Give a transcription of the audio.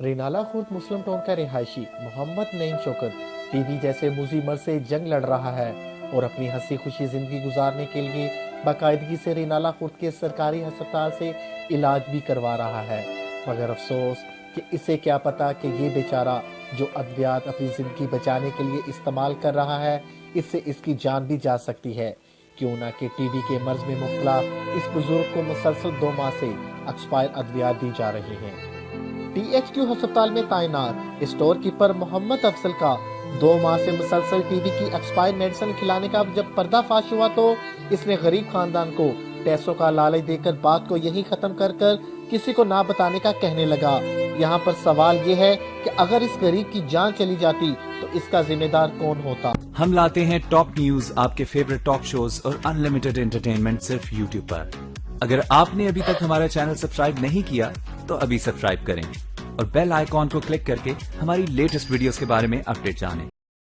रेनाला खुर्द मुस्लिम town का रिहायशी Mohammad Naeem Shaukat TB जैसे मुजी मर्ज से जंग लड़ रहा है और अपनी हंसी खुशी जिंदगी गुजारने के लिए बाकायदगी से रेनाला खुर्द के सरकारी अस्पताल से इलाज भी करवा रहा है, मगर अफसोस कि इसे क्या पता कि ये बेचारा जो अद्वियात अपनी जिंदगी बचाने के लिए इस्तेमाल कर रहा है, इससे इसकी जान भी जा सकती है। क्यों ना कि टीबी के मर्ज में मुब्तला इस बुजुर्ग को मुसलसल 2 माह से एक्सपायर अद्वियात दी जा रही हैं। THQ अस्पताल में तैनात स्टोर कीपर मोहम्मद अफजल का 2 माह से मुसलसल टीबी की एक्सपायर मेडिसिन खिलाने का जब पर्दाफाश हुआ तो इसने गरीब खानदान को पैसों का लालच देकर बात को यही खत्म कर किसी को ना बताने का कहने लगा। यहाँ पर सवाल ये है कि अगर इस गरीब की जान चली जाती तो इसका जिम्मेदार कौन होता। हम लाते हैं टॉप न्यूज, आपके फेवरेट टॉक शोज और अनलिमिटेड एंटरटेनमेंट सिर्फ YouTube पर। अगर आपने अभी तक हमारा चैनल सब्सक्राइब नहीं किया तो अभी सब्सक्राइब करें और बेल आइकॉन को क्लिक करके हमारी लेटेस्ट वीडियोस के बारे में अपडेट जानें।